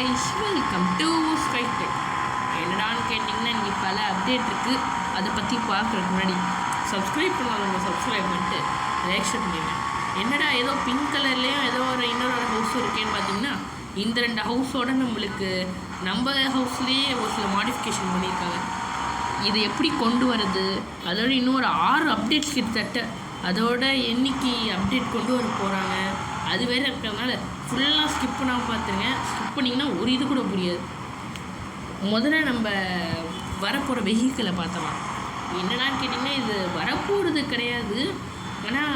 guys, welcome to SkyTech. என்னடான்னு கேட்டிங்கன்னா இன்றைக்கி பல அப்டேட் இருக்குது. அதை பற்றி பார்க்குறதுக்கு முன்னாடி சப்ஸ்கிரைப் பண்ணாதவங்க சப்ஸ்கிரைப் பண்ணிட்டு ரியாக்ஷன் பண்ணிடுவேன். என்னடா ஏதோ பிங்க் கலர்லேயும் ஏதோ இன்னொரு ஹவுஸ் இருக்கேன்னு பார்த்தீங்கன்னா இந்த ரெண்டு ஹவுஸோட நம்மளுக்கு நம்ம ஹவுஸ்லேயே ஒரு சில மாடிஃபிகேஷன் பண்ணியிருக்காங்க. இது எப்படி கொண்டு வரது, அதோட இன்னொரு 6 அப்டேட்ஸ் கிட்டத்தட்ட அதோட என்னைக்கு அப்டேட் கொண்டு வர போகிறாங்க அது வேறு இருக்கிறதுனால ஃபுல்லாக ஸ்கிப் பண்ணாமல் பார்த்துருங்க. ஸ்கிப் பண்ணிங்கன்னா ஒரு இது கூட புரியாது. முதல்ல நம்ம வரப்போகிற வெஹிக்கிளை பார்த்தலாம். என்னடான்னு கேட்டிங்கன்னா இது வரப்போகிறது கிடையாது, ஆனால்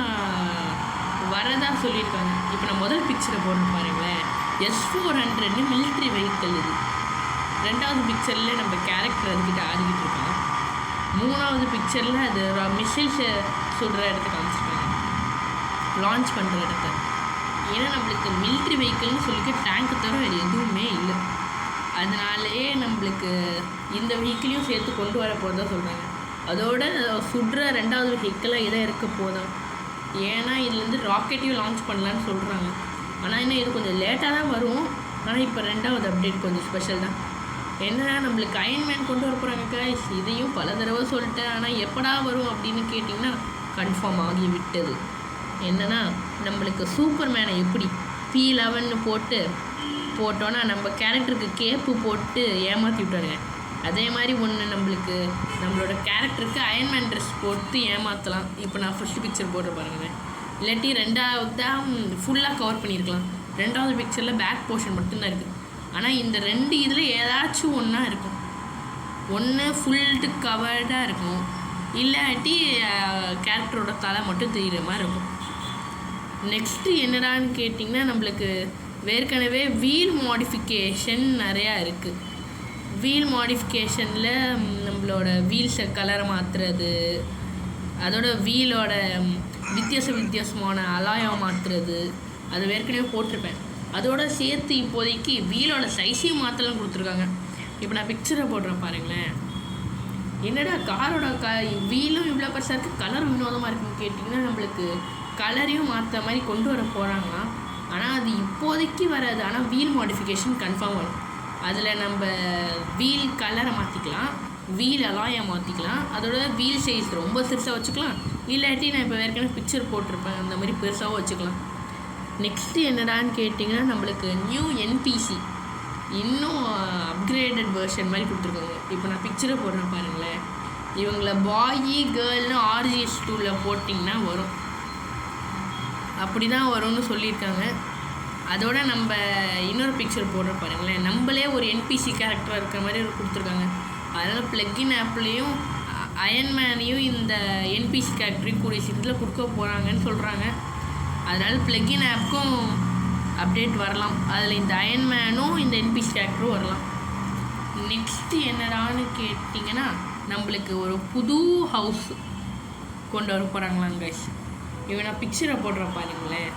வரதா சொல்லியிருக்காங்க. இப்போ நான் முதல் பிக்சரை போடுறேன் பாருங்களேன். S400 military vehicle. இது 2வது பிக்சரில் நம்ம கேரக்டர் அதுக்கிட்ட ஆடிக்கிட்டு இருக்கோம். 3வது பிக்சரில் அது மிசைல்ஸ் சுடுற இடத்த காமிச்சிருக்காங்க, லான்ச் பண்ணுற இடத்த. ஏன்னா நம்மளுக்கு மிலிட்ரி வெஹிக்கிள்னு சொல்லிட்டு டேங்க்கு தவிர வேறு எதுவுமே இல்லை. அதனாலே நம்மளுக்கு இந்த வெஹிக்கிளையும் சேர்த்து கொண்டு வர போகிறதா சொல்கிறாங்க. அதோட சுடுற 2வது வெஹிக்கிளாக இதை இருக்க போதும். ஏன்னா இதுலேருந்து ராக்கெட்டையும் லான்ச் பண்ணலான்னு சொல்கிறாங்க. ஆனால் இன்னும் இது கொஞ்சம் லேட்டாக தான் வரும். ஆனால் இப்போ 2வது அப்டேட் கொஞ்சம் ஸ்பெஷல் தான். என்னன்னா நம்மளுக்கு அயன்மேன் கொண்டு வர போகிறாங்க guys. இதையும் பல தடவை சொல்லிட்டேன், ஆனால் எப்படா வரும் அப்படின்னு கேட்டிங்கன்னா கன்ஃபார்ம் ஆகி விட்டது. என்னென்னா நம்மளுக்கு சூப்பர் மேனை எப்படி P11 போட்டோன்னா நம்ம கேரக்டருக்கு கேப்பு போட்டு ஏமாற்றி விட்டாருங்க. அதே மாதிரி ஒன்று நம்மளுக்கு நம்மளோட கேரக்டருக்கு அயன்மேன் ட்ரெஸ் போட்டு ஏமாற்றலாம். இப்போ நான் ஃபஸ்ட்டு பிக்சர் போட்டு பாருங்கள். இல்லாட்டி 2வது தான் ஃபுல்லாக கவர் பண்ணியிருக்கலாம். 2வது பிக்சரில் பேக் போர்ஷன் மட்டும்தான் இருக்குது. ஆனால் இந்த 2 இதில் ஏதாச்சும் ஒன்றா இருக்கும். ஒன்று ஃபுல்ட்டு கவர்டாக இருக்கும், இல்லாட்டி கேரக்டரோட தலை மட்டும் தெரிகிற மாதிரி இருக்கும். நெக்ஸ்ட்டு என்னடான்னு கேட்டிங்கன்னா நம்மளுக்கு ஏற்கனவே வீல் மாடிஃபிகேஷன் நிறையா இருக்குது. வீல் மாடிஃபிகேஷனில் நம்மளோட வீல்ஸை கலரை மாற்றுறது, அதோட வீலோட வித்தியாசமான அலாயம் மாற்றுறது, அது ஏற்கனவே போட்டிருப்பேன். அதோட சேர்த்து இப்போதைக்கு வீலோட சைஸையும் மாற்றலாம் கொடுத்துருக்காங்க. இப்போ நான் பிக்சரை போடுறேன் பாருங்களேன். என்னடா காரோட வீலும் இவ்வளோ பெருசாக இருக்குது, கலர் வினோதமாக இருக்குன்னு கேட்டிங்கன்னா நம்மளுக்கு கலரையும் மாற்ற மாதிரி கொண்டு வர போகிறாங்களாம். ஆனால் அது இப்போதைக்கு வராது. ஆனால் வீல் மாடிஃபிகேஷன் கன்ஃபார்ம் வரும். அதில் நம்ம வீல் கலரை மாற்றிக்கலாம், வீல் அலாயம் மாற்றிக்கலாம், அதோட வீல் சைஸ் ரொம்ப பெருசாக வச்சுக்கலாம், இல்லாட்டி நான் இப்போ ஏற்கனவே பிக்சர் போட்டிருப்பேன் அந்த மாதிரி பெருசாகவும் வச்சுக்கலாம். நெக்ஸ்ட்டு என்னடான்னு கேட்டிங்கன்னா நம்மளுக்கு நியூ NPC இன்னும் அப்கிரேடட் வெர்ஷன் மாதிரி கொடுத்துருக்காங்க. இப்போ நான் பிக்சரை போடுறேன் பாருங்களேன். இவங்கள பாய் கேர்ள்னு RGS2 போட்டிங்கன்னா வரும், அப்படி தான் வரும்னு சொல்லியிருக்காங்க. அதோட நம்ம இன்னொரு பிக்சர் போடுற பாருங்களேன். நம்மளே ஒரு NPC கேரக்டராக இருக்கிற மாதிரி கொடுத்துருக்காங்க. அதனால் ப்ளக்கின் ஆப்லேயும் அயன்மேனையும் இந்த NPC கேரக்டரையும் கூடிய சீக்கிரத்தில் கொடுக்க போகிறாங்கன்னு சொல்கிறாங்க. அதனால் ப்ளக்கின் ஆப்புக்கும் அப்டேட் வரலாம். அதில் இந்த அயன்மேனும் இந்த NPC கேரக்டரும் வரலாம். நெக்ஸ்ட்டு என்னடான்னு கேட்டிங்கன்னா நம்மளுக்கு ஒரு புது ஹவுஸ் கொண்டு வர போகிறாங்களாம் கைஸ். இப்போ நான் பிக்சரை போடுறேன் பாருங்களேன்.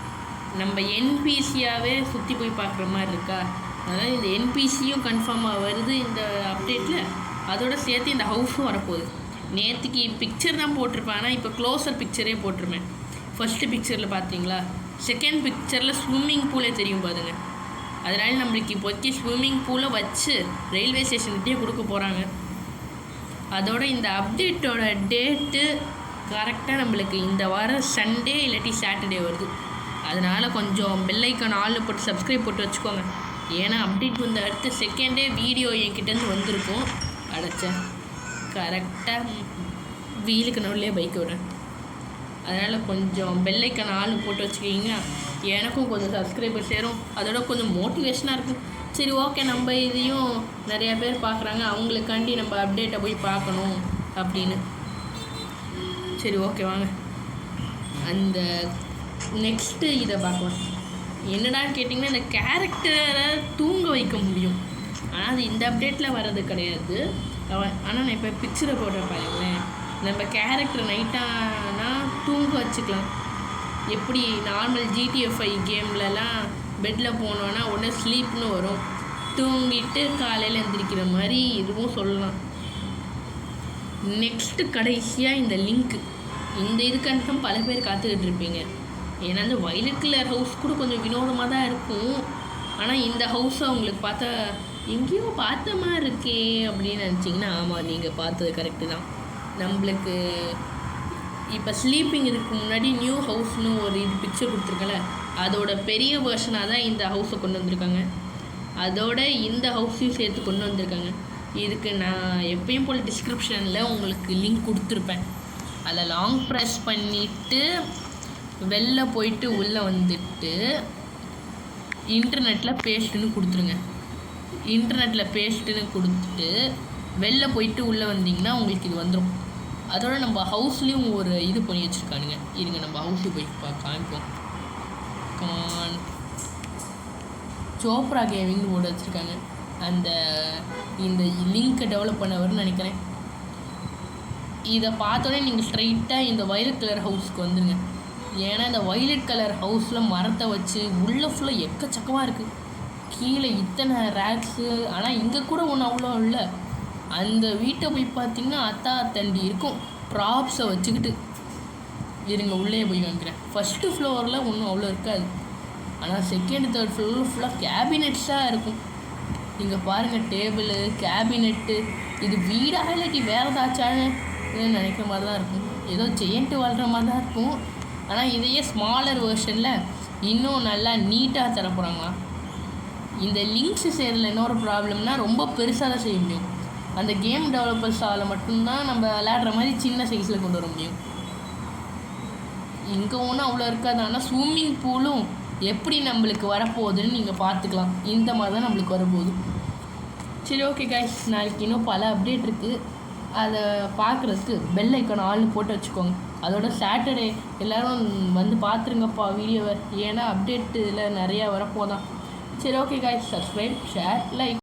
நம்ம NPCயாகவே சுற்றி போய் பார்க்குற மாதிரி இருக்கா. அதனால் இந்த NPCயும் கன்ஃபார்மாக வருது இந்த அப்டேட்டில். அதோட சேர்த்து இந்த ஹவுஸும் வரப்போகுது. நேற்றுக்கு பிக்சர் தான் போட்டிருப்பேன், ஆனால் இப்போ க்ளோஸர் பிக்சரே போட்டிருப்பேன். ஃபஸ்ட்டு பிக்சரில் பார்த்தீங்களா, செகண்ட் பிக்சரில் ஸ்விம்மிங் பூலே தெரியும் பாருங்க. அதனால் நம்மளுக்கு இப்போதைக்கு ஸ்விம்மிங் பூலை வச்சு ரயில்வே ஸ்டேஷன்கிட்டே கொடுக்க போகிறாங்க. அதோட இந்த அப்டேட்டோட டேட்டு கரெக்டாக நம்மளுக்கு இந்த வாரம் சண்டே இல்லாட்டி சாட்டர்டே வருது. அதனால் கொஞ்சம் பெல் ஐக்கான் ஆளில் போட்டு சப்ஸ்கிரைப் போட்டு வச்சுக்கோங்க. ஏன்னா அப்டேட் வந்த அடுத்த செகண்டே வீடியோ என்கிட்டேருந்து வந்திருக்கும். அடைச்சேன் கரெக்டாக வீலுக்கு நடுவுலேயே பைக் விடுறேன். அதனால் கொஞ்சம் பெல் ஐக்கான் ஆள் போட்டு வச்சுக்கிங்கன்னா எனக்கும் கொஞ்சம் சப்ஸ்கிரைபர் சேரும், அதோட கொஞ்சம் மோட்டிவேஷனாக இருக்கும். சரி ஓகே, நம்ம இதையும் நிறையா பேர் பார்க்குறாங்க, அவங்களுக்காண்டி நம்ம அப்டேட்டை போய் பார்க்கணும் அப்படின்னு. சரி ஓகே வாங்க அந்த நெக்ஸ்ட்டு இதை பார்க்கலாம். என்னடான்னு கேட்டிங்கன்னா இந்த கேரக்டரை தூங்க வைக்க முடியும், ஆனால் அது இந்த அப்டேட்டில் வர்றது கிடையாது. ஆனால் நான் இப்போ பிக்சரை போடுற பாருங்களேன். நம்ம கேரக்டர் நைட்டானா தூங்க வச்சுக்கலாம். எப்படி நார்மல் GTA 5 கேம்லலாம் பெட்டில் போனோன்னா உடனே ஸ்லீப்னு வரும், தூங்கிட்டு காலையில் எழுந்திரிக்கிற மாதிரி இதுவும் சொல்லலாம். நெக்ஸ்ட்டு கடைசியாக இந்த லிங்க்கு, இந்த இது கன்ஃபார்ம் பல பேர் காத்துக்கிட்டு இருப்பீங்க. ஏன்னா இந்த வயலட் கலர் ஹவுஸ் கூட கொஞ்சம் வினோதமாக தான் இருக்கும், ஆனால் இந்த ஹவுஸை உங்களுக்கு பார்த்தா எங்கேயோ பார்த்த மாதிரி இருக்கே அப்படின்னு நினச்சிங்கன்னா ஆமாம், நீங்கள் பார்த்தது கரெக்டு தான். நம்மளுக்கு இப்போ ஸ்லீப்பிங் இதுக்கு முன்னாடி நியூ ஹவுஸ்னு ஒரு இது பிக்சர் கொடுத்துருக்கல, அதோட பெரிய வேர்ஷனாக தான் இந்த ஹவுஸை கொண்டு வந்திருக்காங்க. அதோட இந்த ஹவுஸையும் சேர்த்து கொண்டு வந்திருக்காங்க. இதுக்கு நான் எப்பயும் போல் டிஸ்கிரிப்ஷனில் உங்களுக்கு லிங்க் கொடுத்துருப்பேன். அதில் லாங் ப்ரெஸ் பண்ணிவிட்டு வெளில போயிட்டு உள்ளே வந்துட்டு இன்டர்நெட்டில் பேஸ்ட்டுன்னு கொடுத்துருங்க. இன்டர்நெட்டில் பேஸ்ட்டுன்னு கொடுத்துட்டு வெளில போயிட்டு உள்ளே வந்தீங்கன்னா உங்களுக்கு இது வந்துடும். அதோட நம்ம ஹவுஸ்லேயும் ஒரு இது பண்ணி வச்சுருக்கானுங்க. இருங்க நம்ம ஹவுஸுக்கு போய் காமிப்போம். சோப்ரா கேமிங்னு போட்டு வச்சுருக்காங்க. இந்த லிங்க்கை டெவலப் பண்ணவர்னு நினைக்கிறேன். இதை பார்த்தோன்னே நீங்கள் ஸ்ட்ரைட்டாக இந்த வயலட் கலர் ஹவுஸ்க்கு வந்துடுங்க. ஏன்னா இந்த வயலட் கலர் ஹவுஸில் மரத்தை வச்சு உள்ளே ஃபுல்லாக எக்கச்சக்கமாக இருக்குது. கீழே இத்தனை ரேக்ஸு. ஆனால் இங்கே கூட ஒன்றும் அவ்வளோ இல்லை. அந்த வீட்டை போய் பார்த்திங்கன்னா அத்தா தண்டி இருக்கும் ப்ராப்ஸை வச்சுக்கிட்டு. இருங்க உள்ளே போய் வாங்குறேன். ஃபஸ்ட்டு ஃப்ளோரில் ஒன்றும் அவ்வளோ இருக்காது. ஆனால் செகண்ட் தேர்ட் ஃப்ளோரில் ஃபுல்லாக கேபினெட்ஸாக இருக்கும். நீங்கள் பாருங்கள், டேபிளு கேபினெட்டு. இது வீடாக இல்லாட்டி வேறு ஏதாச்சான்னு நினைக்கிற மாதிரி தான் இருக்கும். ஏதோ ஜெயண்ட்டு வாழ்கிற மாதிரி தான் இருக்கும். ஆனால் இதையே ஸ்மாலர் வேர்ஷனில் இன்னும் நல்லா நீட்டாக தரப்போகிறாங்களா. இந்த லிங்க்ஸ் செய்கிறதுல இன்னொரு ப்ராப்ளம்னா ரொம்ப பெருசாக தான் செய்ய முடியும். அந்த கேம் டெவலப்பர்ஸால் மட்டும்தான் நம்ம விளையாடுற மாதிரி சின்ன சைஸில் கொண்டு வர முடியும். இங்கே ஒன்றும் அவ்வளோ இருக்காது. ஆனால் ஸ்விம்மிங் பூலும் எப்படி நம்மளுக்கு வரப்போகுதுன்னு நீங்கள் பார்த்துக்கலாம். இந்த மாதிரி தான் நம்மளுக்கு வரப்போகுது. சரி, ஓகே கைஸ், நாளைக்கு இன்னும் பல அப்டேட் இருக்குது. அதை பார்க்குறதுக்கு பெல் ஐக்கான் ஆள்னு போட்டு வச்சுக்கோங்க. அதோட சாட்டர்டே எல்லோரும் வந்து பார்த்துருங்கப்பா வீடியோவை. ஏன்னா அப்டேட்டில் நிறையா வரப்போதான். சரி, okay guys, subscribe, share, like.